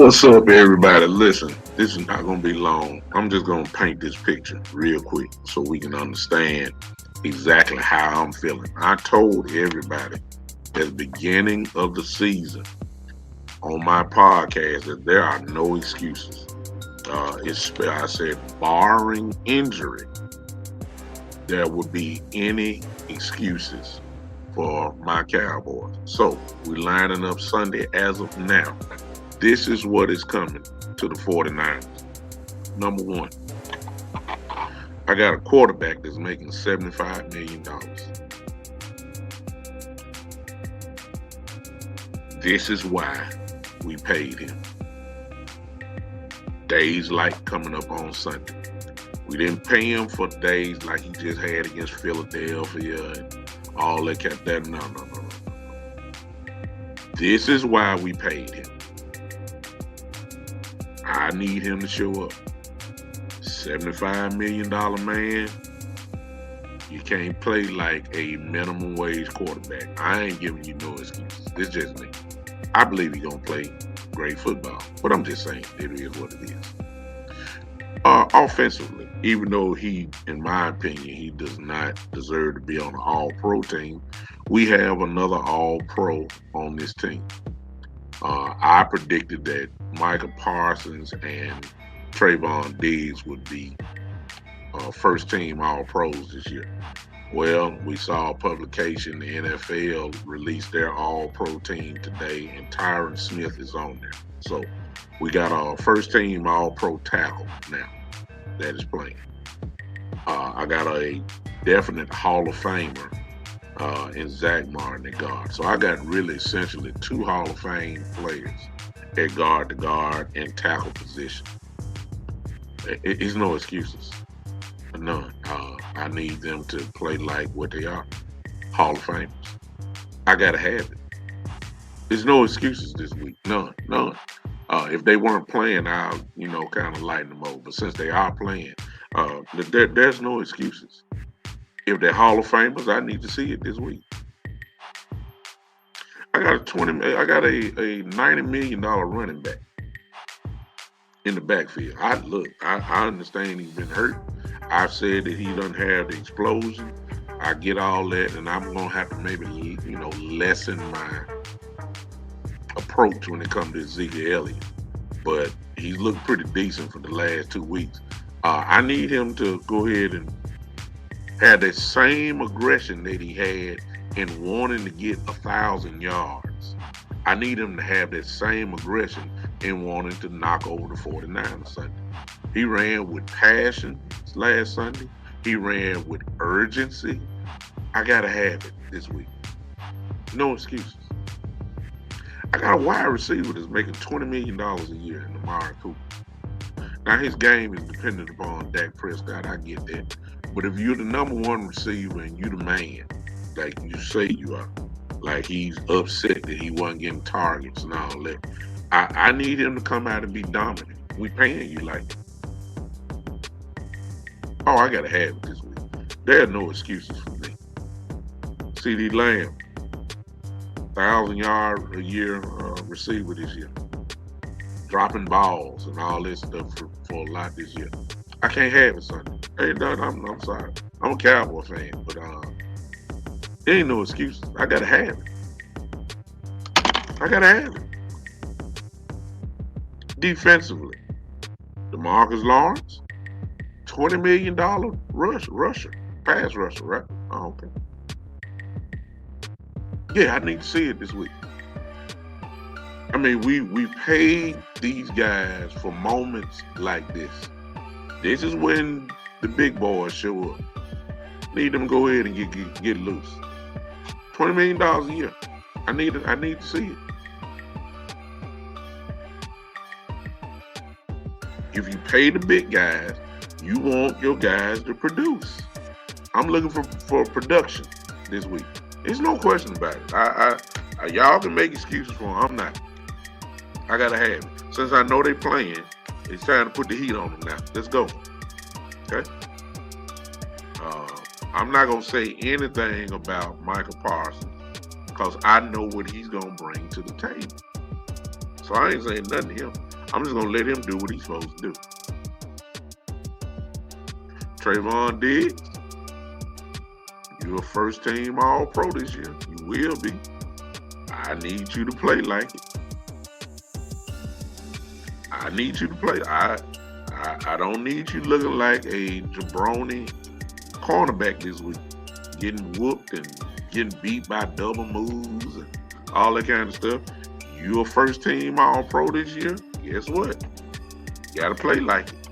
What's up, everybody? Listen, this is not going to be long. I'm just going to paint this picture real quick so we can understand exactly how I'm feeling. I told everybody at the beginning of the season on my podcast that there are no excuses. I said, barring injury, there would be any excuses for my Cowboys. So we're lining up Sunday as of now. This is what is coming to the 49ers. Number one, I got a quarterback that's making $75 million. This is why we paid him. Days like coming up on Sunday. We didn't pay him for days like he just had against Philadelphia and all that kept that. No. This is why we paid him. I need him to show up. $75 million man. You can't play like a minimum wage quarterback. I ain't giving you no excuses. This is just me. I believe he's going to play great football. But I'm just saying, it is what it is. Offensively, even though he, in my opinion, he does not deserve to be on an all-pro team, we have another all-pro on this team. I predicted that Micah Parsons and Trayvon Diggs would be first-team All-Pros this year. Well, we saw a publication, the NFL released their All-Pro team today, and Tyron Smith is on there. So we got a first-team All-Pro tackle now that is playing. I got a definite Hall of Famer in Zach Martin at guard. So I got really essentially two Hall of Fame players at guard to guard and tackle position. It's no excuses. None. I need them to play like what they are, Hall of Famers. I got to have it. There's no excuses this week. None. If they weren't playing, I'll, kind of lighten them over. But since they are playing, there's no excuses. If they're Hall of Famers, I need to see it this week. I got a $90 million running back in the backfield. I understand he's been hurt. I've said that he doesn't have the explosion. I get all that, and I'm gonna have to maybe lessen my approach when it comes to Ezekiel Elliott. But he's looked pretty decent for the last 2 weeks. I need him to go ahead and have that same aggression that he had in wanting to get 1,000 yards. I need him to have that same aggression in wanting to knock over the 49ers Sunday. He ran with passion last Sunday. He ran with urgency. I got to have it this week. No excuses. I got a wide receiver that's making $20 million a year in Amari Cooper. Now, his game is dependent upon Dak Prescott. I get that. But if you're the number one receiver and you're the man, like you say you are, like he's upset that he wasn't getting targets and all that, I need him to come out and be dominant. We paying you like that. Oh, I got to have it this week. There are no excuses for me. CD Lamb, 1,000-yard a year receiver this year. Dropping balls and all this stuff for a lot this year. I can't have it Sunday. Hey, no, I'm sorry. I'm a Cowboy fan, but there ain't no excuses. I got to have it. I got to have it. Defensively, DeMarcus Lawrence, $20 million pass rusher, right? Oh, okay. Yeah, I need to see it this week. I mean, we paid these guys for moments like this. This is when the big boys show up. Need them to go ahead and get loose. $20 million a year. I need to see it. If you pay the big guys, you want your guys to produce. I'm looking for production this week. There's no question about it. Y'all can make excuses for them. I'm not. I gotta have it. Since I know they playing, it's time to put the heat on them now. Let's go. Okay. I'm not gonna say anything about Micah Parsons because I know what he's gonna bring to the table. So I ain't saying nothing to him. I'm just gonna let him do what he's supposed to do. Trayvon Diggs, you're a first team All Pro this year. You will be. I need you to play like it. I need you to play. I don't need you looking like a jabroni cornerback this week, getting whooped and getting beat by double moves and all that kind of stuff. You're a first team All Pro this year. Guess what? You gotta play like it.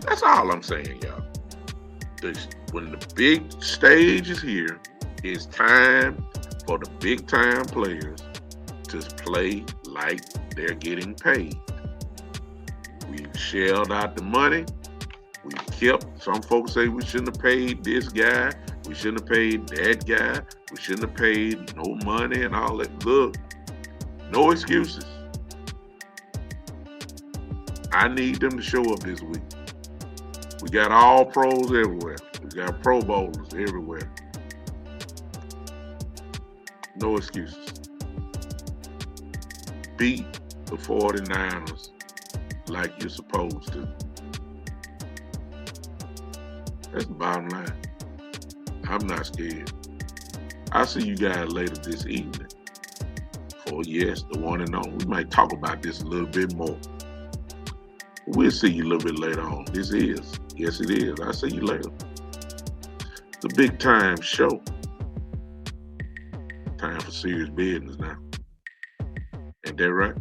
That's all I'm saying, y'all. When the big stage is here, it's time for the big time players to play like they're getting paid. We've shelled out the money. We kept, some folks say we shouldn't have paid this guy. We shouldn't have paid that guy. We shouldn't have paid no money and all that. Look, no excuses. I need them to show up this week. We got all pros everywhere. We got Pro Bowlers everywhere. No excuses. Beat the 49ers like you're supposed to. That's the bottom line. I'm not scared. I'll see you guys later this evening for, yes, the one and only. We might talk about this a little bit more. We'll see you a little bit later on. This is, yes it is. I'll see you later. The big time show. Time for serious business now. Ain't that right?